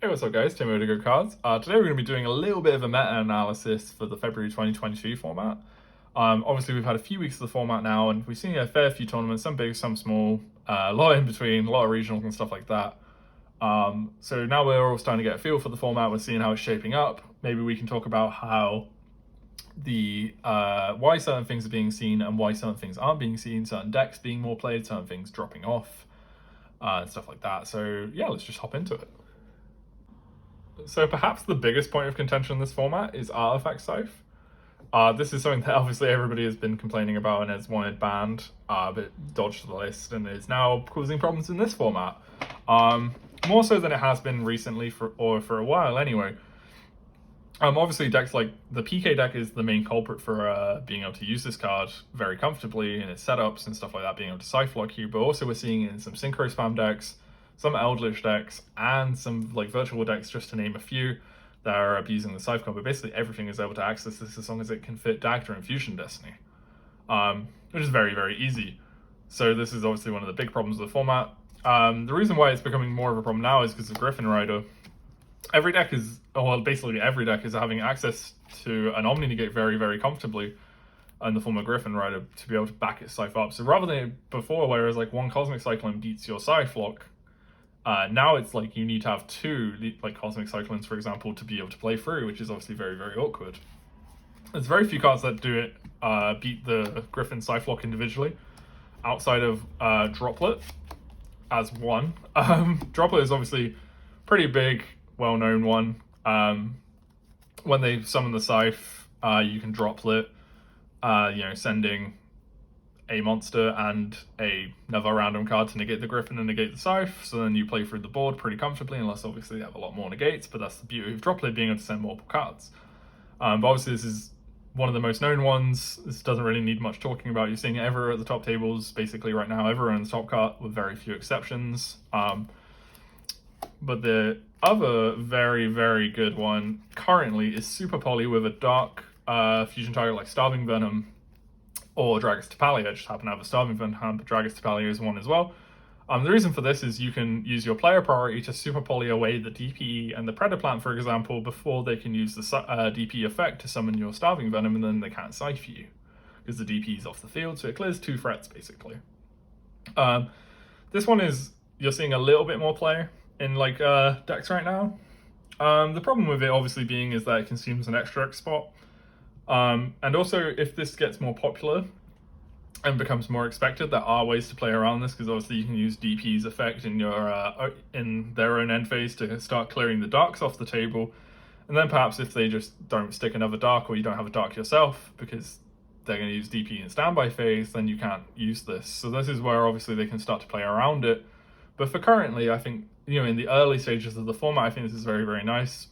Hey, what's up guys, Tim with DaGoatCards. Today we're going to be doing a little bit of a meta-analysis for the February 2022 format. Obviously we've had a few weeks of the format now and we've seen a fair few tournaments, some big, some small, a lot in between, a lot of regionals and stuff like that. So now we're all starting to get a feel for the format, we're seeing how it's shaping up. Maybe we can talk about how why certain things are being seen and why certain things aren't being seen, certain decks being more played, certain things dropping off, and stuff like that. So yeah, let's just hop into it. So perhaps the biggest point of contention in this format is Artifact Scythe. This is something that obviously everybody has been complaining about and has wanted banned, but dodged the list and is now causing problems in this format. More so than it has been recently for a while anyway. Obviously decks like the PK deck is the main culprit for being able to use this card very comfortably in its setups and stuff like that, being able to Scythe lock you, but also we're seeing it in some Synchro Spam decks, some Eldritch decks, and some like virtual decks, just to name a few, that are abusing the Scythe combo. Basically everything is able to access this as long as it can fit Dagger and Fusion Destiny, which is very, very easy. So this is obviously one of the big problems of the format. The reason why it's becoming more of a problem now is because of Griffin Rider. Every deck is, well, basically every deck is having access to an Omni Negate very, very comfortably in the form of Griffin Rider to be able to back its Scythe up. So rather than before, whereas like one Cosmic Cyclone beats your Scythe lock, now it's like you need to have two like Cosmic Cyclones, for example, to be able to play through, which is obviously very, very awkward. There's very few cards that do it, beat the Griffin Scythe lock individually, outside of Droplet as one. Droplet is obviously pretty big, well-known one. When they summon the Scythe, you can Droplet, sending a monster and another random card to negate the Griffin and negate the Scythe, so then you play through the board pretty comfortably, unless obviously you have a lot more negates, but that's the beauty of Droplet, being able to send multiple cards. But obviously this is one of the most known ones. This doesn't really need much talking about. You're seeing it everywhere at the top tables, basically right now, everywhere in the top card, with very few exceptions. But the other very, very good one currently is Super Poly with a dark fusion target like Starving Venom or Dragus Tapalia. I just happen to have a Starving Venom hand, but Dragus Tapalia is one as well. The reason for this is you can use your player priority to Super Poly away the DPE and the Predaplant, for example, before they can use the DPE effect to summon your Starving Venom, and then they can't Scythe you, because the DPE is off the field, so it clears 2 threats, basically. This one is, you're seeing a little bit more play in like decks right now. The problem with it obviously being is that it consumes an extra X spot. And also, if this gets more popular and becomes more expected, there are ways to play around this, because obviously you can use DP's effect in your in their own end phase to start clearing the darks off the table, and then perhaps if they just don't stick another dark, or you don't have a dark yourself because they're going to use DP in standby phase, then you can't use this. So this is where obviously they can start to play around it. But for currently, I think, in the early stages of the format, I think this is very, very nice.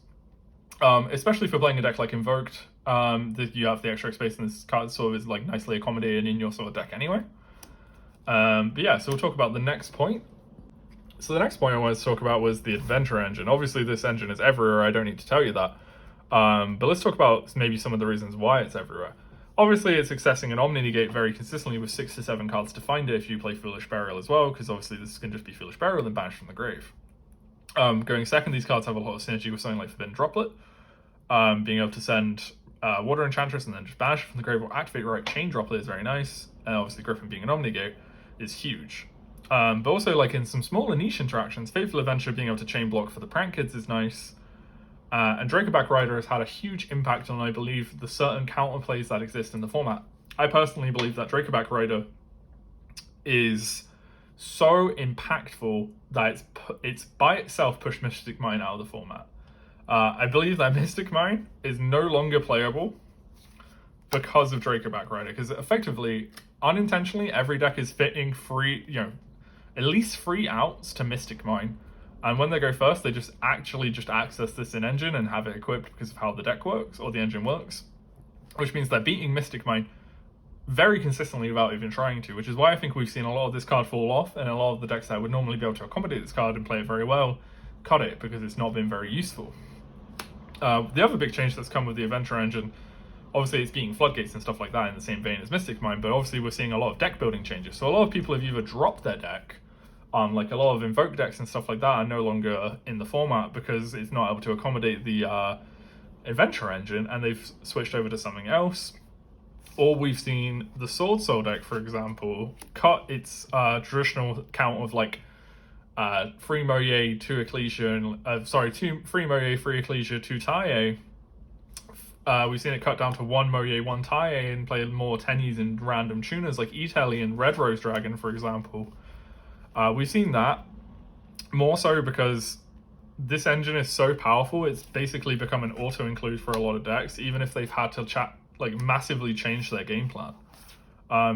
Especially for playing a deck like Invoked, that you have the extra space, and this card sort of is like nicely accommodated in your sort of deck anyway. But yeah, so we'll talk about the next point. So the next point I wanted to talk about was the Adventure Engine. Obviously this engine is everywhere, I don't need to tell you that. But let's talk about maybe some of the reasons why it's everywhere. Obviously it's accessing an Omni Negate very consistently with 6 to 7 cards to find it if you play Foolish Burial as well, because obviously this can just be Foolish Burial and Banish from the Grave. Going second, these cards have a lot of synergy with something like Forbidden Droplet. Being able to send Water Enchantress and then just banish from the grave or activate right Chain Droplet is very nice. And obviously Griffin being an Omnigate is huge. But also like in some smaller niche interactions, Fateful Adventure being able to chain block for the Prank Kids is nice. And Dracoback Rider has had a huge impact on, I believe, the certain counterplays that exist in the format. I personally believe that Dracoback Rider is so impactful that it's by itself pushed Mystic Mine out of the format. I believe that Mystic Mine is no longer playable because of Dracoback Rider, because effectively, unintentionally, every deck is fitting at least 3 outs to Mystic Mine. And when they go first, they just access this in engine and have it equipped because of how the deck works, or the engine works. Which means they're beating Mystic Mine very consistently without even trying to, which is why I think we've seen a lot of this card fall off, and a lot of the decks that would normally be able to accommodate this card and play it very well, cut it, because it's not been very useful. The other big change that's come with the Adventure Engine, obviously it's beating Floodgates and stuff like that in the same vein as Mystic Mine, but obviously we're seeing a lot of deck building changes. So a lot of people have either dropped their deck Like a lot of Invoke decks and stuff like that are no longer in the format because it's not able to accommodate the Adventure engine, and they've switched over to something else. Or we've seen the Sword Soul deck, for example, cut its traditional count of like 3 Moye, 2 Ecclesia, and 3 Moye, 3 Ecclesia, 2 Taie. We've seen it cut down to 1 Moye, 1 Taie, and play more tennies and random tuners like Italy and Red Rose Dragon, for example. We've seen that more so because this engine is so powerful, it's basically become an auto-include for a lot of decks, even if they've had to massively change their game plan.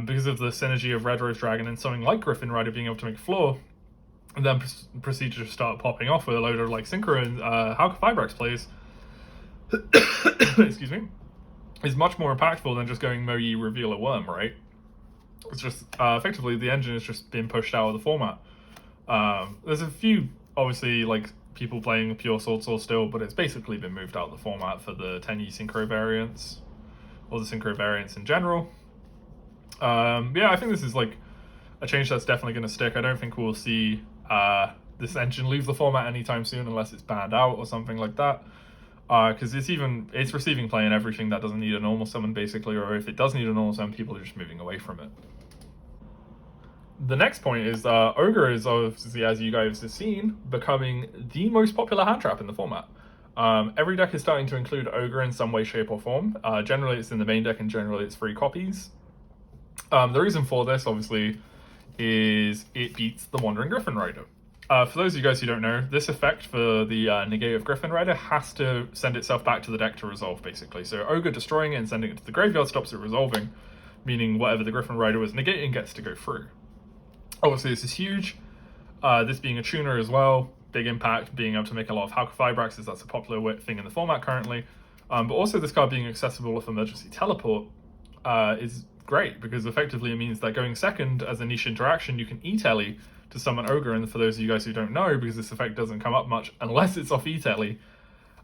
Because of the synergy of Red Rose Dragon and something like Griffin Rider being able to make floor, and then proceed to start popping off with a load of like Synchro and Hauka Fibrax plays, excuse me, is much more impactful than just going Moyi Reveal a Worm, right? It's just effectively the engine has just been pushed out of the format. There's a few obviously like people playing pure Sword Soul still, but it's basically been moved out of the format for the 10E Synchro variants, or the Synchro variants in general. Yeah, I think this is like a change that's definitely going to stick. I don't think we'll see this engine leave the format anytime soon unless it's banned out or something like that. Because it's receiving play in everything that doesn't need a normal summon basically, or if it does need a normal summon, people are just moving away from it. The next point is Ogre is obviously, as you guys have seen, becoming the most popular hand trap in the format. Every deck is starting to include Ogre in some way, shape, or form. Generally, it's in the main deck, and generally, it's free copies. The reason for this, obviously, is it beats the Wandering Griffin Rider. For those of you guys who don't know, this effect for the negate of Griffin Rider has to send itself back to the deck to resolve, basically. So Ogre destroying it and sending it to the graveyard stops it resolving, meaning whatever the Griffin Rider was negating gets to go through. Obviously, this is huge. This being a tuner as well, big impact, being able to make a lot of Hauka Fibraxes, that's a popular thing in the format currently. But also this card being accessible with Emergency Teleport is great, because effectively it means that going second as a niche interaction, you can E-Telly to summon Ogre, and for those of you guys who don't know, because this effect doesn't come up much unless it's off E-Telly,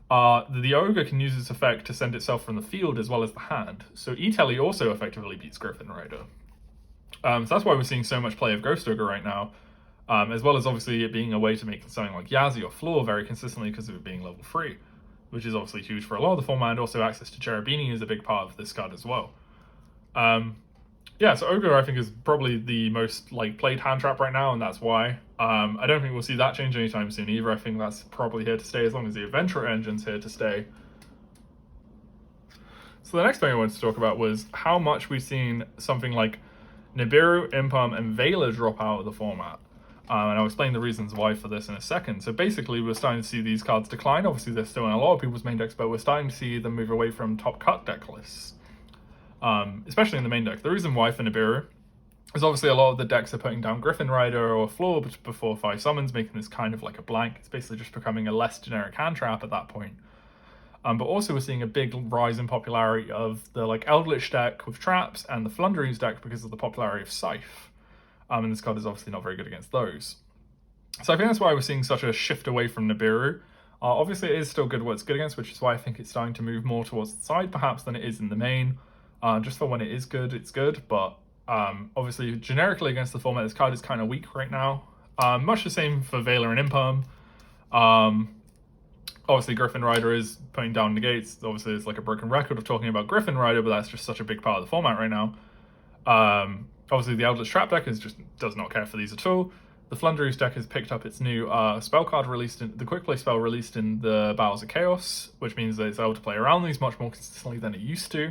the Ogre can use this effect to send itself from the field as well as the hand. So E-Telly also effectively beats Griffin Rider. So that's why we're seeing so much play of Ghost Ogre right now, as well as obviously it being a way to make something like Yazi or Floor very consistently because of it being level 3, which is obviously huge for a lot of the format, and also access to Cherubini is a big part of this card as well. Yeah, so Ogre I think is probably the most played hand trap right now, and that's why. I don't think we'll see that change anytime soon either. I think that's probably here to stay as long as the Adventure engine's here to stay. So the next thing I wanted to talk about was how much we've seen something like Nibiru, Impalm, and Veiler drop out of the format. And I'll explain the reasons why for this in a second. So basically, we're starting to see these cards decline. Obviously, they're still in a lot of people's main decks, but we're starting to see them move away from top cut deck lists, especially in the main deck. The reason why for Nibiru is obviously a lot of the decks are putting down Griffin Rider or Floor before 5 summons, making this kind of like a blank. It's basically just becoming a less generic hand trap at that point. But also we're seeing a big rise in popularity of the Eldritch deck with traps and the Flunderings deck because of the popularity of Scythe. And this card is obviously not very good against those. So I think that's why we're seeing such a shift away from Nibiru. Obviously it is still good what it's good against, which is why I think it's starting to move more towards the side perhaps than it is in the main. Just for when it is good, it's good, but obviously generically against the format, this card is kind of weak right now. Much the same for Veiler and Impalm. Obviously, Griffin Rider is putting down negates. Obviously, it's like a broken record of talking about Griffin Rider, but that's just such a big part of the format right now. Obviously, the Eldritch Trap deck does not care for these at all. The Flunderings deck has picked up its new spell card the quick play spell released in the Battles of Chaos, which means that it's able to play around these much more consistently than it used to,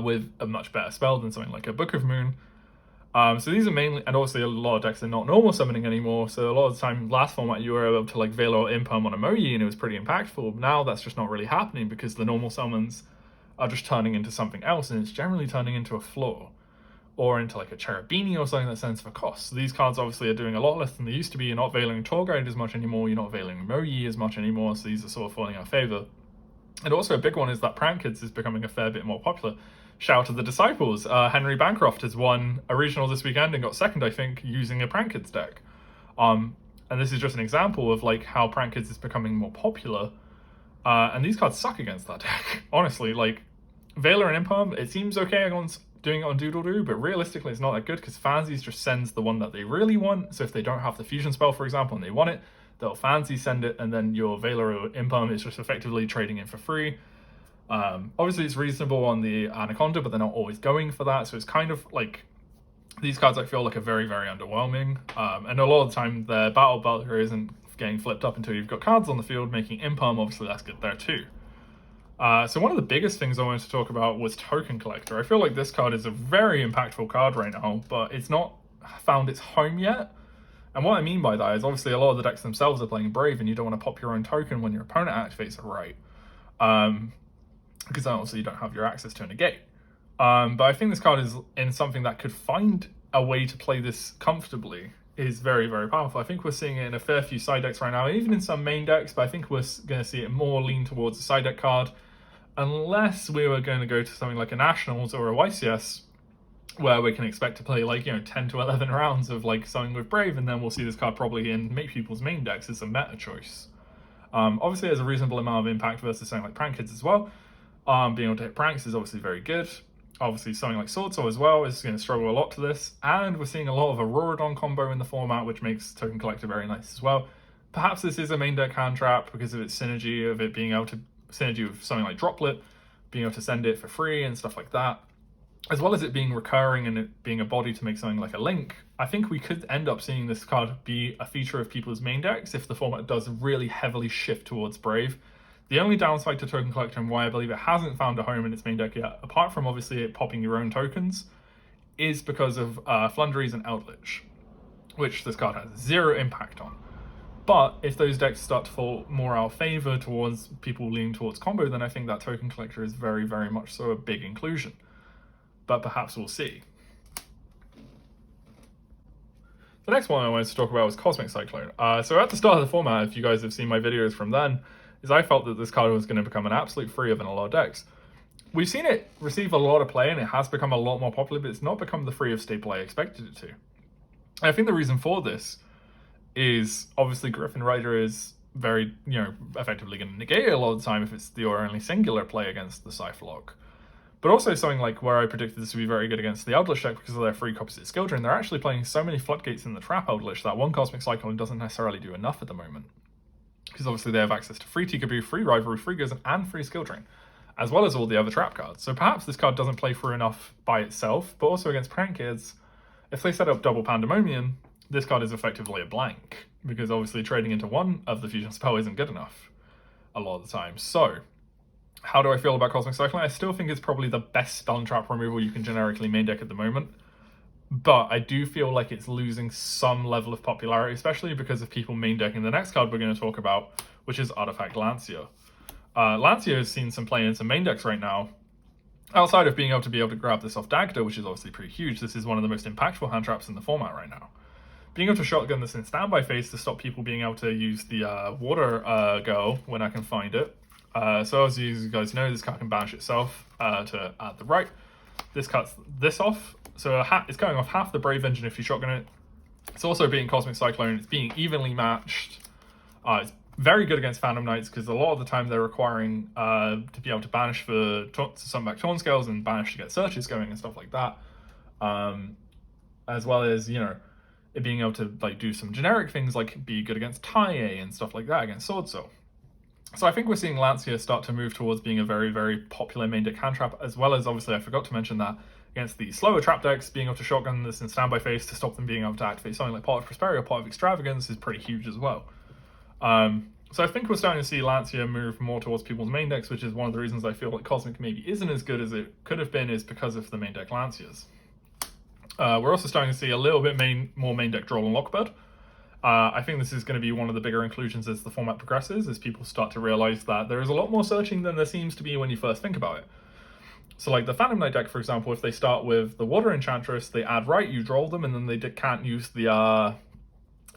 with a much better spell than something like a Book of Moon. So these are mainly, and obviously a lot of decks are not normal summoning anymore, so a lot of the time last format you were able to Veiler or Impalm on a Moyi and it was pretty impactful. Now that's just not really happening because the normal summons are just turning into something else, and it's generally turning into a Floor or into a Cherubini or something that sends for cost. So these cards obviously are doing a lot less than they used to be. You're not Veiling Torguide as much anymore, you're not Veiling Moyi as much anymore, so these are sort of falling out of favor. And also a big one is that Prank Kids is becoming a fair bit more popular. Shout out to the Disciples. Henry Bancroft has won a regional this weekend and got second, I think, using a Prank Kids deck. And this is just an example of how Prank Kids is becoming more popular. And these cards suck against that deck. Honestly, Veiler and Impalm, it seems okay doing it on Doodle-Doo, but realistically it's not that good because Fansies just sends the one that they really want. So if they don't have the fusion spell, for example, and they want it, they'll Fancy send it, and then your Veiler or Impalm is just effectively trading in for free. Obviously it's reasonable on the Anaconda, but they're not always going for that, so it's kind of like these cards I feel like are very, very underwhelming. And a lot of the time their battle buffer isn't getting flipped up until you've got cards on the field, making Impalm obviously that's good there too. So one of the biggest things I wanted to talk about was Token Collector. I feel like this card is a very impactful card right now, but it's not found its home yet. And what I mean by that is obviously a lot of the decks themselves are playing Brave, and you don't want to pop your own token when your opponent activates it right. Because then obviously you don't have your access to a negate. But I think this card is in something that could find a way to play this comfortably is very, very powerful. I think we're seeing it in a fair few side decks right now, even in some main decks, but I think we're going to see it more lean towards a side deck card, unless we were going to go to something like a Nationals or a YCS, where we can expect to play like, 10 to 11 rounds of like something with Brave, and then we'll see this card probably in make people's main decks as a meta choice. Obviously there's a reasonable amount of impact versus something like Prank Kids as well. Being able to hit pranks is obviously very good. Obviously something like Sword Saw as well is going to struggle a lot to this, and we're seeing a lot of Auroradon combo in the format, which makes Token Collector very nice as well. Perhaps this is a main deck hand trap because of its synergy of it being able to synergy with something like Droplet, being able to send it for free and stuff like that, as well as it being recurring and it being a body to make something like a Link. I think we could end up seeing this card be a feature of people's main decks if the format does really heavily shift towards Brave. The only downside to Token Collector and why I believe it hasn't found a home in its main deck yet, apart from obviously it popping your own tokens, is because of Flunderies and Eldritch, which this card has zero impact on. But if those decks start to fall more out of favor towards people leaning towards combo, then I think that Token Collector is very, very much so a big inclusion. But perhaps we'll see. The next one I wanted to talk about was Cosmic Cyclone. So at the start of the format, if you guys have seen my videos from then, is I felt that this card was going to become an absolute free of in a lot of decks. We've seen it receive a lot of play, and it has become a lot more popular, but it's not become the free of staple I expected it to. And I think the reason for this is obviously Griffin Rider is very, effectively going to negate it a lot of the time if it's your only singular play against the Scythe Lock. But also something like where I predicted this would be very good against the Eldritch deck because of their free composite skill drain, they're actually playing so many floodgates in the Trap Eldritch that one Cosmic Cyclone doesn't necessarily do enough at the moment. Because obviously they have access to free Tikaboo, free Rivalry, free Gizm, and free skill drain, as well as all the other trap cards. So perhaps this card doesn't play through enough by itself, but also against Prank Kids, if they set up double Pandemonium, this card is effectively a blank, because obviously trading into one of the fusion spell isn't good enough a lot of the time. So, how do I feel about Cosmic Cyclone? I still think it's probably the best spell and trap removal you can generically main deck at the moment, but I do feel like it's losing some level of popularity, especially because of people main decking the next card we're going to talk about, which is Artifact Lancia. Lancia has seen some play in some main decks right now. Outside of being able to grab this off Dagda, which is obviously pretty huge, this is one of the most impactful hand traps in the format right now. Being able to shotgun this in standby phase to stop people being able to use the Water Girl when I can find it. So as you guys know, this card can banish itself to add the right. This cuts this off, so it's going off half the Brave Engine if you shotgun it. It's also being Cosmic Cyclone, it's being evenly matched. It's very good against Phantom Knights because a lot of the time they're requiring to be able to banish for summon back Torn Scales and banish to get searches going and stuff like that. As well as, it being able to do some generic things like be good against Tie and stuff like that against Sword Soul. So I think we're seeing Lancia start to move towards being a very, very popular main deck hand trap, as well as obviously I forgot to mention that against the slower trap decks, being able to shotgun this in standby phase to stop them being able to activate something like Pot of Prosperity or Pot of Extravagance is pretty huge as well. So I think we're starting to see Lancia move more towards people's main decks, which is one of the reasons I feel like Cosmic maybe isn't as good as it could have been, is because of the main deck Lancias. We're also starting to see a little bit more main deck Droll and Lock Bird. I think this is going to be one of the bigger inclusions as the format progresses, as people start to realize that there is a lot more searching than there seems to be when you first think about it. So like the Phantom Knight deck, for example, if they start with the Water Enchantress, they add right, you droll them, and then they can't use the,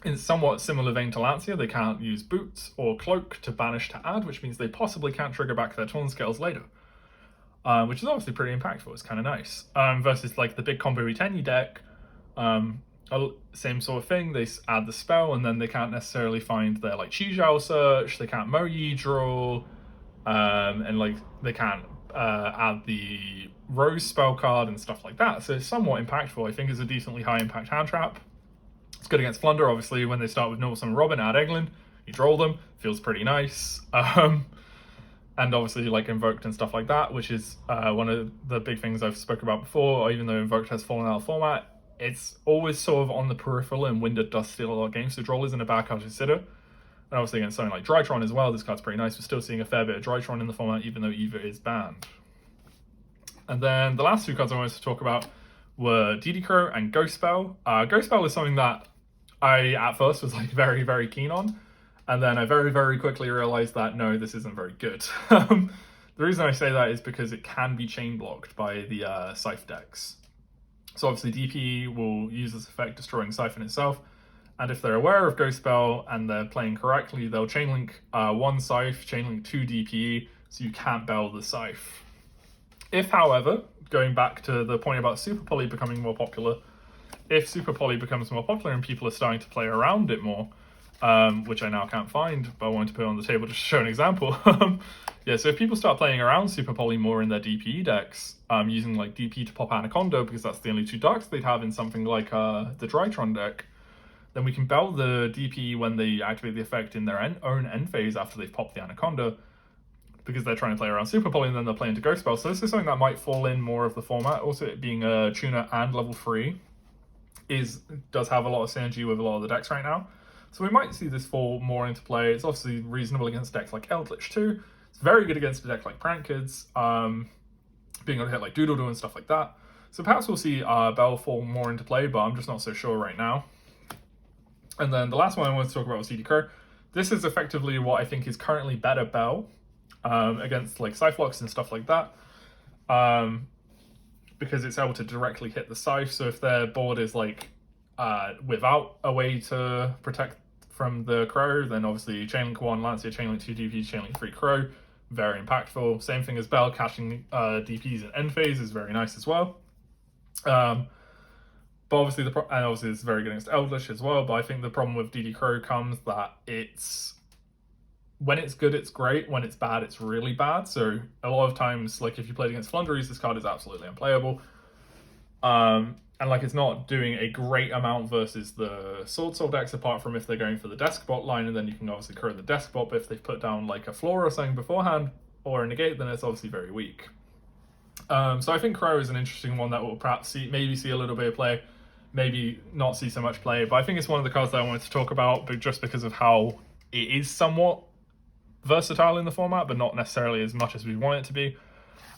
in somewhat similar vein to Lancia, they can't use Boots or Cloak to banish to add, which means they possibly can't trigger back their Torn Scales later. Which is obviously pretty impactful, it's kind of nice. Versus like the big combo E10 deck, same sort of thing, they add the spell and then they can't necessarily find their like Chi Search, they can't Mo Yi draw, and like they can't add the Rose spell card and stuff like that. So it's somewhat impactful. I think it's a decently high impact hand trap. It's good against Flunder, obviously. When they start with Normal Summon Robin, add Egglin, you droll them, feels pretty nice. And obviously like Invoked and stuff like that, which is one of the big things I've spoken about before. Even though Invoked has fallen out of format, it's always sort of on the peripheral, and Winder does steal a lot of games, so Droll isn't a bad card to consider. And obviously against something like Drytron as well, this card's pretty nice. We're still seeing a fair bit of Drytron in the format, even though Eva is banned. And then the last two cards I wanted to talk about were DD Crow and Ghost Spell. Ghost Spell is something that I at first was like very, very keen on. And then I very, very quickly realized that no, this isn't very good. The reason I say that is because it can be chain blocked by the Scythe decks. So obviously DPE will use this effect, destroying Scythe in itself. And if they're aware of Ghost Spell and they're playing correctly, they'll chainlink one Scythe, chainlink two DPE, so you can't bell the Scythe. If, however, going back to the point about Super Poly becoming more popular, if Super Poly becomes more popular and people are starting to play around it more, which I now can't find, but I wanted to put it on the table just to show an example. Yeah, so if people start playing around Super Poly more in their DPE decks, using like DP to pop Anaconda, because that's the only two darks they'd have in something like the Drytron deck, then we can bell the DPE when they activate the effect in their own end phase after they've popped the Anaconda, because they're trying to play around Super Poly and then they're playing to Ghost Spell. So this is something that might fall in more of the format. Also, it being a tuner and level 3 does have a lot of synergy with a lot of the decks right now. So we might see this fall more into play. It's obviously reasonable against decks like Eldritch too. It's very good against a deck like Prank Kids, being able to hit like Doodle Doo and stuff like that. So perhaps we'll see Bell fall more into play, but I'm just not so sure right now. And then the last one I wanted to talk about was DD Crow. This is effectively what I think is currently better Bell against like Scythe and stuff like that. Because it's able to directly hit the Scythe. So if their board is like without a way to protect from the Crow, then obviously Chainlink 1, Lancia, Chainlink 2 DP, Chainlink 3 Crow, very impactful. Same thing as Bell, catching DPs in end phase is very nice as well. But obviously, and obviously it's very good against Eldritch as well, but I think the problem with DD Crow comes that when it's good, it's great. When it's bad, it's really bad. So a lot of times, like if you played against Flunderies, this card is absolutely unplayable. And like it's not doing a great amount versus the Sword Soul decks, apart from if they're going for the desk bot line, and then you can obviously crow the desk bot, but if they've put down like a floor or something beforehand, or a negate, then it's obviously very weak. So I think Crow is an interesting one that will perhaps maybe see a little bit of play, maybe not see so much play, but I think it's one of the cards that I wanted to talk about, but just because of how it is somewhat versatile in the format, but not necessarily as much as we want it to be.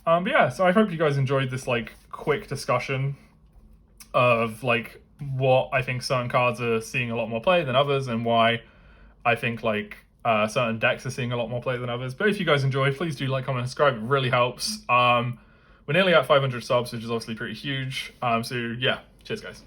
But yeah, so I hope you guys enjoyed this like quick discussion of like what I think certain cards are seeing a lot more play than others, and why I think like certain decks are seeing a lot more play than others. But if you guys enjoy, please do like, comment, and subscribe. It really helps. We're nearly at 500 subs, which is obviously pretty huge. So yeah, cheers guys.